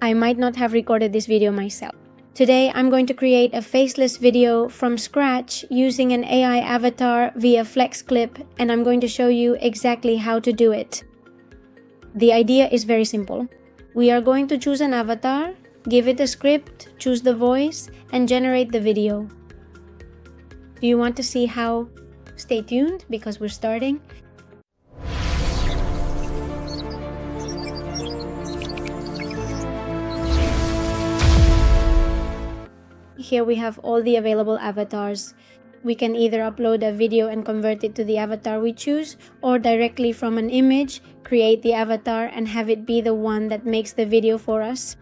I might not have recorded this video myself. Today, I'm going to create a faceless video from scratch using an AI avatar via FlexClip, and I'm going to show you exactly how to do it. The idea is very simple. We are going to choose an avatar, give it a script, choose the voice, and generate the video. Do you want to see how? Stay tuned because we're starting. Here we have all the available avatars. We can either upload a video and convert it to the avatar we choose, or directly from an image, create the avatar and have it be the one that makes the video for us.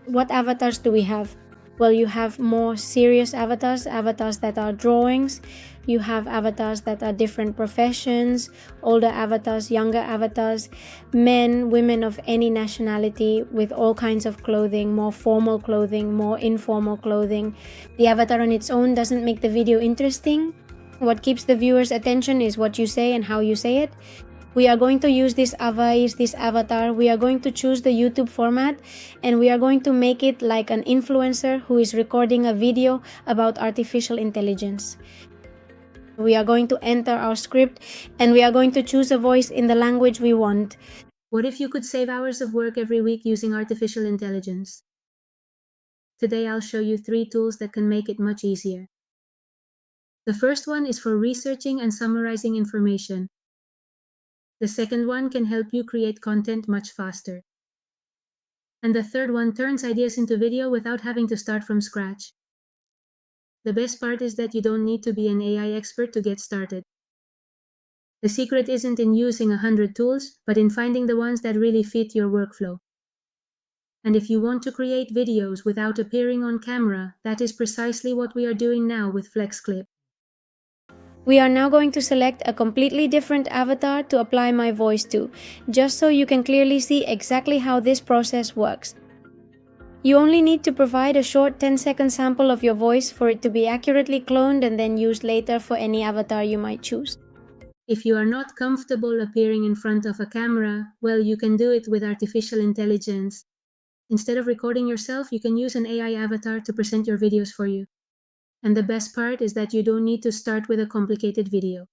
What avatars do we have? Well, you have more serious avatars that are drawings. You have avatars that are different professions, older avatars, younger avatars, men, women of any nationality with all kinds of clothing, more formal clothing, more informal clothing. The avatar on its own doesn't make the video interesting. What keeps the viewer's attention is what you say and how you say it. We are going to use this avatar. We are going to choose the YouTube format, and we are going to make it like an influencer who is recording a video about artificial intelligence. We are going to enter our script, and we are going to choose a voice in the language we want. What if you could save hours of work every week using artificial intelligence? Today I'll show you 3 tools that can make it much easier. The first one is for researching and summarizing information. The second one can help you create content much faster. And the third one turns ideas into video without having to start from scratch. The best part is that you don't need to be an AI expert to get started. The secret isn't in using 100 tools, but in finding the ones that really fit your workflow. And if you want to create videos without appearing on camera, that is precisely what we are doing now with FlexClip. We are now going to select a completely different avatar to apply my voice to, just so you can clearly see exactly how this process works. You only need to provide a short 10-second sample of your voice for it to be accurately cloned and then used later for any avatar you might choose. If you are not comfortable appearing in front of a camera, well, you can do it with artificial intelligence. Instead of recording yourself, you can use an AI avatar to present your videos for you. And the best part is that you don't need to start with a complicated video.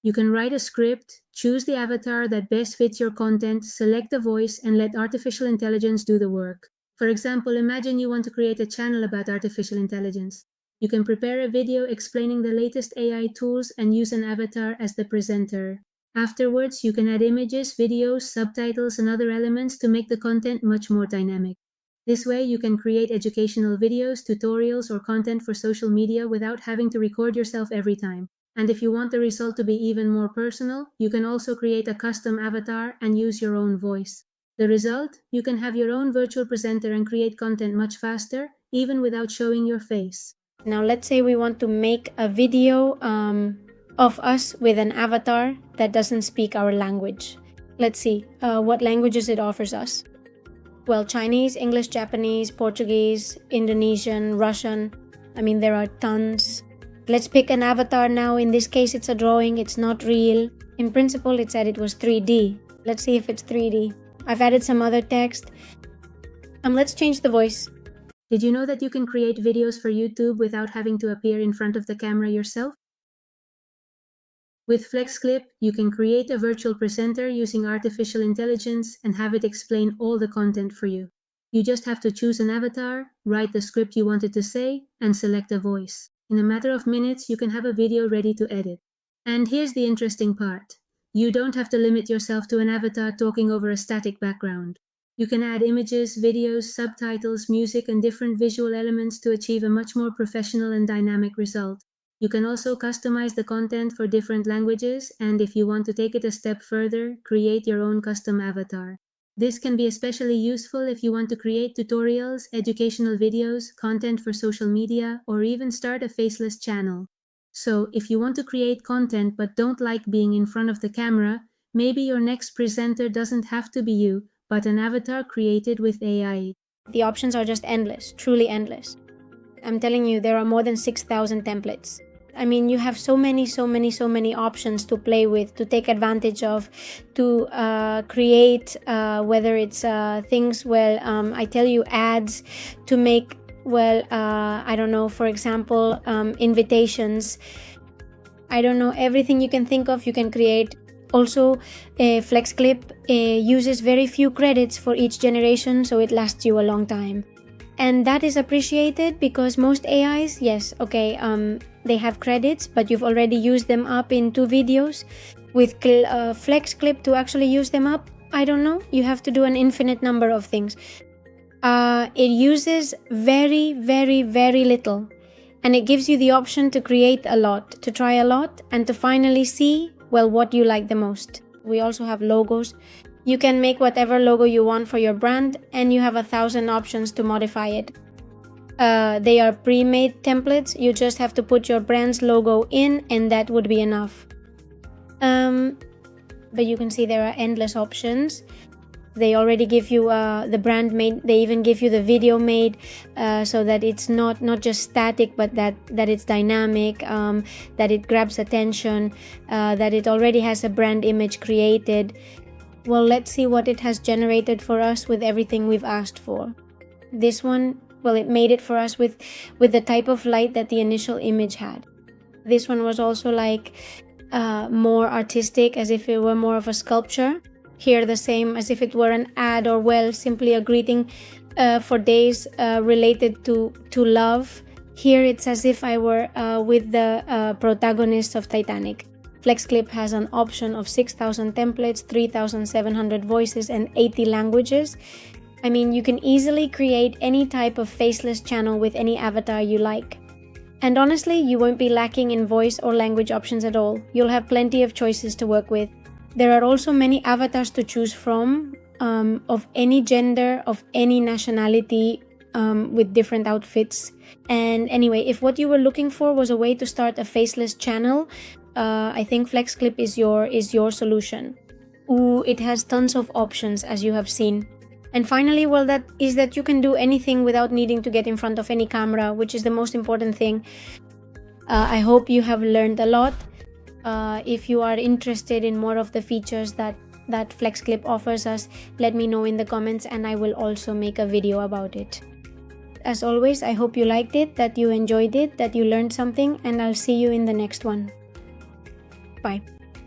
You can write a script, choose the avatar that best fits your content, select the voice, and let artificial intelligence do the work. For example, imagine you want to create a channel about artificial intelligence. You can prepare a video explaining the latest AI tools and use an avatar as the presenter. Afterwards, you can add images, videos, subtitles, and other elements to make the content much more dynamic. This way, you can create educational videos, tutorials, or content for social media without having to record yourself every time. And if you want the result to be even more personal, you can also create a custom avatar and use your own voice. The result? You can have your own virtual presenter and create content much faster, even without showing your face. Now, let's say we want to make a video of us with an avatar that doesn't speak our language. Let's see what languages it offers us. Well, Chinese, English, Japanese, Portuguese, Indonesian, Russian. I mean, there are tons. Let's pick an avatar now. In this case, it's a drawing. It's not real. In principle, it said it was 3D. Let's see if it's 3D. I've added some other text. Let's change the voice. Did you know that you can create videos for YouTube without having to appear in front of the camera yourself? With FlexClip, you can create a virtual presenter using artificial intelligence and have it explain all the content for you. You just have to choose an avatar, write the script you wanted to say, and select a voice. In a matter of minutes, you can have a video ready to edit. And here's the interesting part. You don't have to limit yourself to an avatar talking over a static background. You can add images, videos, subtitles, music, and different visual elements to achieve a much more professional and dynamic result. You can also customize the content for different languages, and if you want to take it a step further, create your own custom avatar. This can be especially useful if you want to create tutorials, educational videos, content for social media, or even start a faceless channel. So, if you want to create content but don't like being in front of the camera, maybe your next presenter doesn't have to be you, but an avatar created with AI. The options are just endless, truly endless. I'm telling you, there are more than 6,000 templates. I mean, you have so many options to play with, to take advantage of, to create, whether it's things, I tell you, ads, to make, I don't know, for example, invitations. I don't know, everything you can think of, you can create. Also, FlexClip uses very few credits for each generation, so it lasts you a long time. And that is appreciated because most AIs, yes, okay, they have credits, but you've already used them up in 2 videos. With FlexClip, to actually use them up, I don't know, you have to do an infinite number of things. It uses very little, and it gives you the option to create a lot, to try a lot, and to finally see, what you like the most. We also have logos. You can make whatever logo you want for your brand, and you have 1,000 options to modify it. They are pre-made templates. You just have to put your brand's logo in, and that would be enough. But you can see there are endless options. They already give you the brand made. They even give you the video made, so that it's not just static, but that it's dynamic, that it grabs attention, that it already has a brand image created. Well, let's see what it has generated for us with everything we've asked for. This one, it made it for us with the type of light that the initial image had. This one was also like more artistic, as if it were more of a sculpture. Here the same, as if it were an ad, or simply a greeting for days related to love. Here it's as if I were with the protagonist of Titanic. FlexClip has an option of 6,000 templates, 3,700 voices, and 80 languages. I mean, you can easily create any type of faceless channel with any avatar you like. And honestly, you won't be lacking in voice or language options at all. You'll have plenty of choices to work with. There are also many avatars to choose from, of any gender, of any nationality, with different outfits. And anyway, if what you were looking for was a way to start a faceless channel, I think FlexClip is your solution. It has tons of options, as you have seen. And finally, that you can do anything without needing to get in front of any camera, which is the most important thing. I hope you have learned a lot. If you are interested in more of the features that FlexClip offers us, let me know in the comments, and I will also make a video about it. As always, I hope you liked it, that you enjoyed it, that you learned something, and I'll see you in the next one. Bye.